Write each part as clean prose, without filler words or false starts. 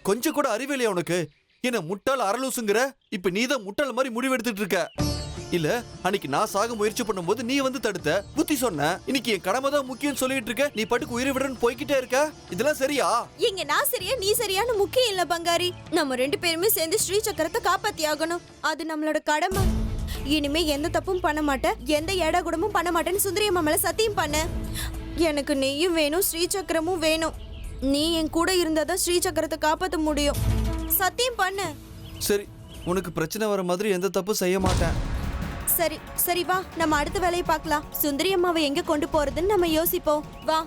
கொஞ்சம் கூட அறிவில்லையா உனக்கு? என்ன முட்டாள் அரலூசுங்கிற? இப்ப நீதான் முட்டாள் மாதிரி முடிவெடுத்துட்டு இருக்க. இல்ல அன்னைக்கு நான் சாக முயற்சி பண்ணும்போது நீ வந்து தடுத்த, புத்தி சொன்ன. இன்னைக்கு என் கடமை தான் முக்கியம் சொல்லிட்டு இருக்க, நீ பாட்டுக்கு உயிரை விடுறன்னு போய்கிட்டே இருக்க. இதெல்லாம் சரியா? இங்க நான் சரியா நீ சரியான முக்கியம் இல்ல பங்காரி. நம்ம 2 பேருமே சேர்ந்து ஸ்ரீ சக்கரத்தை காப்பாத்தி ஆகணும். அது நம்மளோட கடமை. இனிமே எந்த தப்பும் பண்ண மாட்டேன், எந்த ஏடா கூடமும் பண்ண மாட்டேன்னு சுந்தரி அம்மா மேல சத்தியம் பண்ண. எனக்கு நெய்யும் வேணும், ஸ்ரீ சக்கரமும் வேணும். நீ என் கூட இருந்தாதான் ஸ்ரீ சக்கரத்தை காப்பாற்ற முடியும். சத்தியம் பண்ணு. சரி, உனக்கு பிரச்சனை வர மாதிரி எந்த தப்பும் செய்ய மாட்டேன். சரி சரி வா, நம்ம அடுத்த வேலையை பார்க்கலாம். சுந்தரி அம்மாவை எங்க கொண்டு போறதுன்னு நம்ம யோசிப்போம். வா.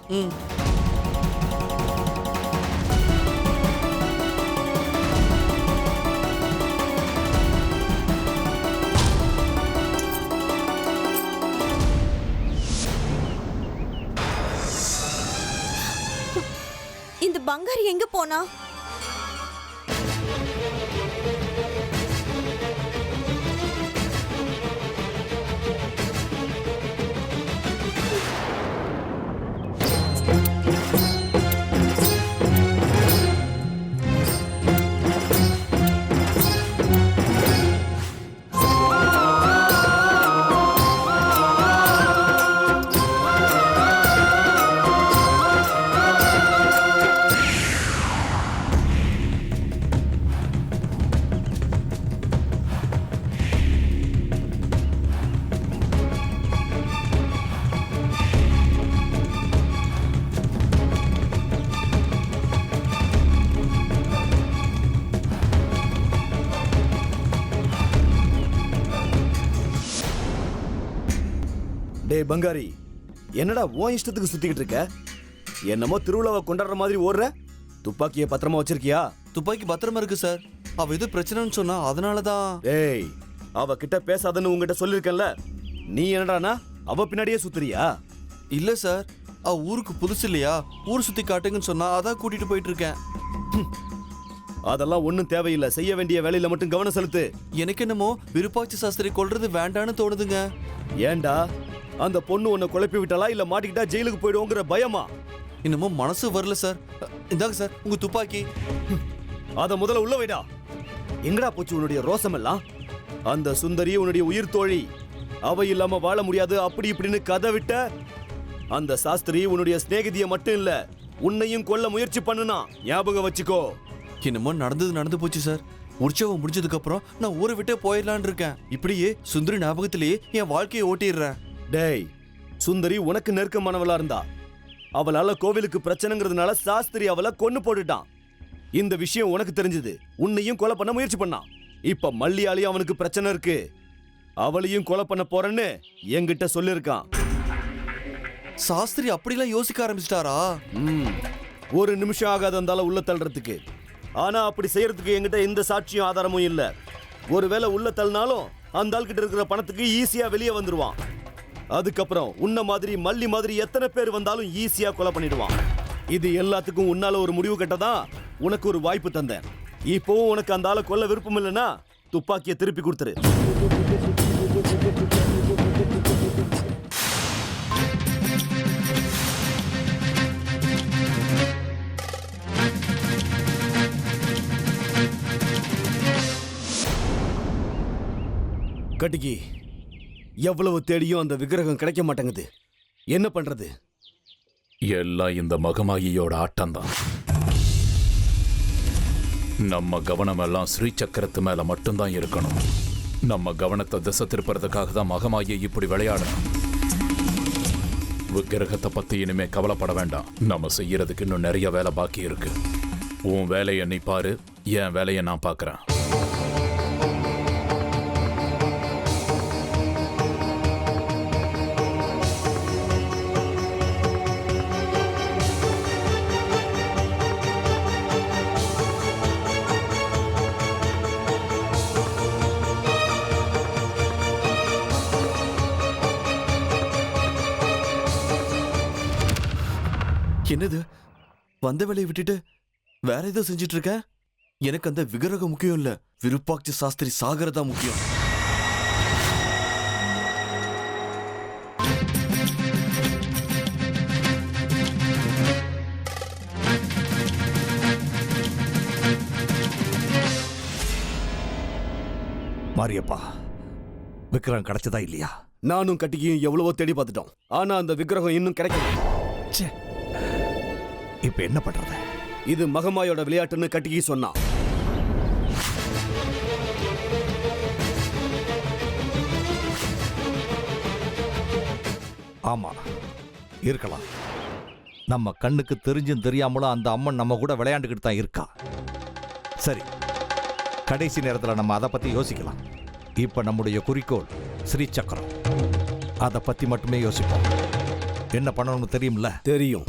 இந்த பங்காரி எங்க போனா? டேய் பங்காரி, என்னடா உன் இஷ்டத்துக்கு சுத்திக்கிட்டு இருக்க? என்னமோ திருவிழாவை கொண்டாடுற மாதிரி ஓடுற. துப்பாக்கியை பத்திரமா வச்சிருக்கியா? துப்பாக்கி பத்திரமா இருக்கு சார். அவ எது பிரச்சனைன்னு சொன்னா அதனாலதான். டேய், அவ கிட்ட பேசாதன்னு உங்ககிட்ட சொல்லிருக்கேன்ல. நீ என்னடானா அவ பின்னாடியே சுத்துறியா? இல்ல சார், அவ ஊருக்கு புதுசு இல்லையா, ஊர் சுத்தி காட்டுங்கன்னு சொன்னா அதான் கூட்டிட்டு போயிட்டு இருக்கேன். அதெல்லாம் ஒண்ணும் தேவையில்லை. செய்ய வேண்டிய வேலையில மட்டும் கவனம் செலுத்து. எனக்கு என்னமோ விருப்பாட்சி சாஸ்திரி கொல்றது வேண்டான்னு தோணுதுங்க. ஏண்டா, அந்த பொண்ணு உன்னை குழப்பி விட்டாளா இல்ல மாட்டிக்கிட்டா ஜெயிலுக்கு போயிடுவோங்கிற பயமா? இன்னமும் மனசு வரல சார். இந்தாங்க சார் உங்க துப்பாக்கி. அத முதல்ல உள்ள வைடா. எங்கடா போச்சு உன்னுடைய ரோசம் எல்லாம்? அந்த சுந்தரி உன்னுடைய உயிர் தோழி, அவ இல்லாம வாழ முடியாது அப்படி இப்படின்னு கதை விட்ட. அந்த சாஸ்திரி உன்னுடைய சிநேகிதிய மட்டும் இல்ல, உன்னையும் கொல்ல முயற்சி பண்ணுனா ஞாபகம் வச்சுக்கோ. என்னமோ நடந்து போச்சு சார். உற்சவம் முடிஞ்சதுக்கு அப்புறம் நான் ஊரை விட்டே போயிடலான் இருக்கேன். இப்படியே சுந்தரி ஞாபகத்திலேயே என் வாழ்க்கையை ஓட்டிடுறேன். டேய், சுந்தரி உனக்கு நெருக்கமானவளா இருந்தா. அவளால கோவிலுக்கு பிரச்சனைங்கிறதுனால சாஸ்திரி அவளை கொன்னு போட்டுட்டான். இந்த விஷயம் உனக்கு தெரிஞ்சது, உன்னையும் கொலை பண்ண முயற்சி பண்ணான். இப்ப மல்லியாலையும் அவனுக்கு பிரச்சனை இருக்கு. அவளையும் கொலை பண்ண போறேன்னு என்கிட்ட சொல்லிருக்கான். சாஸ்திரி அப்படிலாம் யோசிக்க ஆரம்பிச்சிட்டாரா? ஒரு நிமிஷம் ஆகாத இருந்தாலும் உள்ள தள்ளுறதுக்கு. ஆனா அப்படி செய்யறதுக்கு என்கிட்ட எந்த சாட்சியும் ஆதாரமும் இல்ல. ஒருவேளை உள்ள தள்ளினாலும் அந்த ஆள் கிட்ட இருக்கிற பணத்துக்கு ஈஸியா வெளியே வந்துருவான். அதுக்கப்புறம் உன்ன மாதிரி மல்லி மாதிரி எத்தனை பேர் வந்தாலும் ஈஸியா கொலை பண்ணிடுவான். இது எல்லாத்துக்கும் உன்னால ஒரு முடிவு கட்டதான் உனக்கு ஒரு வாய்ப்பு தந்தேன். இப்போவும் உனக்கு அந்த ஆளை கொல்ல விருப்பம் இல்லைன்னா துப்பாக்கியை திருப்பி கொடுத்துரு. கட்டிக்கி, எவ்வளவு தேடியும் அந்த விக்கிரகம் கிடைக்க மாட்டேங்குது. என்ன பண்றது? எல்லாம் இந்த மகமாயியோட ஆட்டம்தான். நம்ம கவனம் எல்லாம் ஸ்ரீ சக்கரத்து மேல மட்டும்தான் இருக்கணும். நம்ம கவனத்தை திசை திருப்பறதுக்காக தான் மகமாயை இப்படி விளையாடணும். விக்கிரகத்தை பத்தி இனிமே கவலைப்பட வேண்டாம். நம்ம செய்யறதுக்கு இன்னும் நிறைய வேலை பாக்கி இருக்கு. உன் வேலையை நீ பாரு, என் வேலையை நான் பார்க்கறேன். என்னது, வந்த வேலையை விட்டுட்டு வேற ஏதோ செஞ்சிட்டு இருக்க? எனக்கு அந்த விக்கிரகம் முக்கியம் இல்ல, விருப்பாட்சி சாஸ்திரி சாகரதா முக்கியம். மாரியப்பா, விக்ரம் கிடைச்சதா இல்லையா? நானும் கட்டிக்கியும் எவ்வளவோ தேடி பார்த்துட்டோம். ஆனா அந்த விக்கிரகம் இன்னும் கிடைக்கல. ச்சே, இப்ப என்ன பண்றது? இது மகமாயோட விளையாட்டுன்னு கட்டிக்கி சொன்னா. ஆமா, இருக்கலாம். நம்ம கண்ணுக்கு தெரிஞ்சும் தெரியாமலும் அந்த அம்மன் நம்ம கூட விளையாண்டுக்கிட்டு தான் இருக்கா. சரி, கடைசி நேரத்தில் நம்ம அதை பத்தி யோசிக்கலாம். இப்ப நம்முடைய குறிக்கோள் ஸ்ரீ சக்கரம். அதை பத்தி மட்டுமே யோசிப்போம். என்ன பண்ணணும்னு தெரியும்ல? தெரியும்.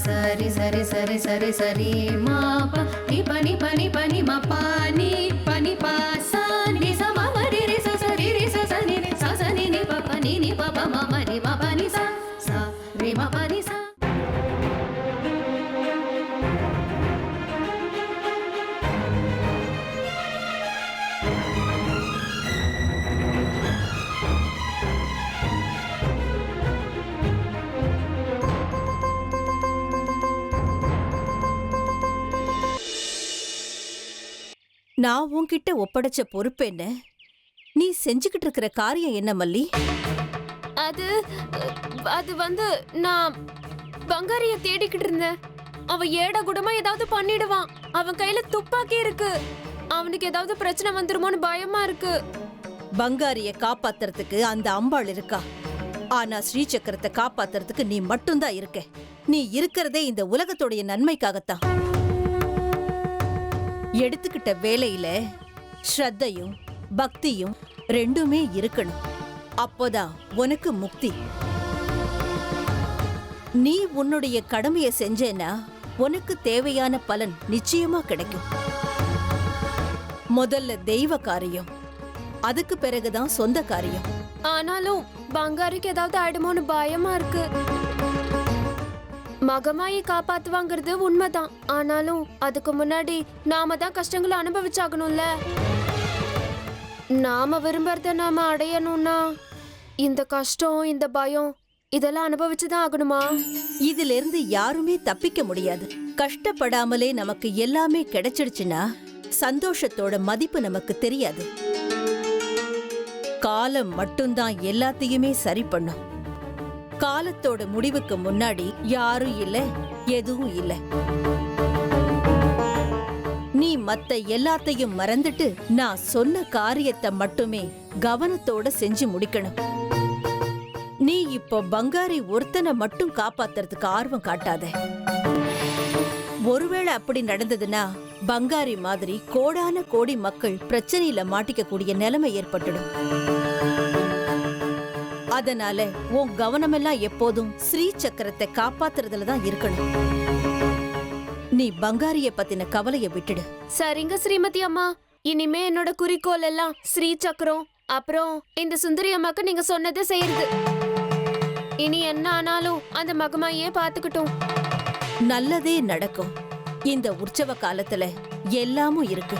Sari sari sari sari sari ma pa ni pa ni pa ni pa ni ma pa ni pa sa ni sa ma ma ri sa sa ri sa sa ni ni pa pa ma ma ri ma pa ni sa ri ma pa ni sa. நான் உன்கிட்ட ஒப்படைச்ச பொறுப்பு என்ன? நீ செஞ்சுக்கிட்டு இருக்கிற காரியம் என்ன மல்லி? அது வந்து நான் பங்காரிய தேடிக்கிட்டு இருந்தேன். அவன் ஏடா கூடமா ஏதாவது பண்ணிடுவான். அவன் கையில துப்பாக்கி இருக்கு. அவனுக்கு ஏதாவது பிரச்சனை வந்துருமோன்னு பயமா இருக்கு. பங்காரிய காப்பாத்துறதுக்கு அந்த அம்பாள் இருக்கா. ஆனா ஸ்ரீ சக்கரத்தை காப்பாத்துறதுக்கு நீ மட்டும்தான் இருக்க. நீ இருக்கிறதே இந்த உலகத்தோடைய நன்மைக்காகத்தான். எடுத்துக்கிட்ட வேலையில ஸ்ரத்தையும் பக்தியும் ரெண்டுமே இருக்கணும். அப்போதான் உனக்கு முக்தி. நீ உன்னுடைய கடமையை செஞ்சேன்னா உனக்கு தேவையான பலன் நிச்சயமா கிடைக்கும். முதல்ல தெய்வ காரியம், அதுக்கு பிறகுதான் சொந்த காரியம். ஆனாலும் பங்காரிக்கு ஏதாவது ஆயிடுமோன்னு பயமா இருக்கு. மகமாயை காப்பாத்துவாங்கிறது உண்மைதான். ஆனாலும் அதுக்கு முன்னாடி நாம தான் கஷ்டங்களை அனுபவிச்சாகணும்ல. நாம விரும்புறத நாம அடையணும்னா இந்த கஷ்டம், இந்த பயம் இதெல்லாம் அனுபவிச்சுதான் ஆகணுமா? இதுல இருந்து யாருமே தப்பிக்க முடியாது. கஷ்டப்படாமலே நமக்கு எல்லாமே கிடைச்சிடுச்சுன்னா சந்தோஷத்தோட மதிப்பு நமக்கு தெரியாது. காலம் மட்டும்தான் எல்லாத்தையுமே சரி பண்ணும். காலத்தோட முடிவுக்கு முன்னாடி யாரும் இல்ல, எதுவும் இல்ல. நீ மத்த எல்லாத்தையும் மறந்துட்டு நான் சொன்ன காரியத்தை மட்டுமே கவனத்தோட செஞ்சு முடிக்கணும். நீ இப்போ பங்காரி ஒருத்தனை மட்டும் காப்பாத்துறதுக்கு ஆர்வம் காட்டாத. ஒருவேளை அப்படி நடந்ததுன்னா பங்காரி மாதிரி கோடான கோடி மக்கள் பிரச்சனையில மாட்டிக்க கூடிய நிலைமை ஏற்பட்டுடும். அதனால உன் கவனமெல்லாம் எப்போதும் ஸ்ரீ சக்கரத்தை காப்பாத்துறதுல தான் இருக்கணும். நீ பங்காரிய பத்தின கவலைய விட்டுடு. சரிங்க ஸ்ரீமதி அம்மா. இனிமே என்னோட குறிக்கோள் எல்லாம் ஸ்ரீ சக்கரம், அப்புறம் இந்த சுந்தரி அம்மாக்கு நீங்க சொன்னதை செய்யறது. இனி என்ன ஆனாலும் அந்த மகமாயே பாத்துக்கிட்டோம். நல்லதே நடக்கும். இந்த உற்சவ காலத்துல எல்லாமும் இருக்கு.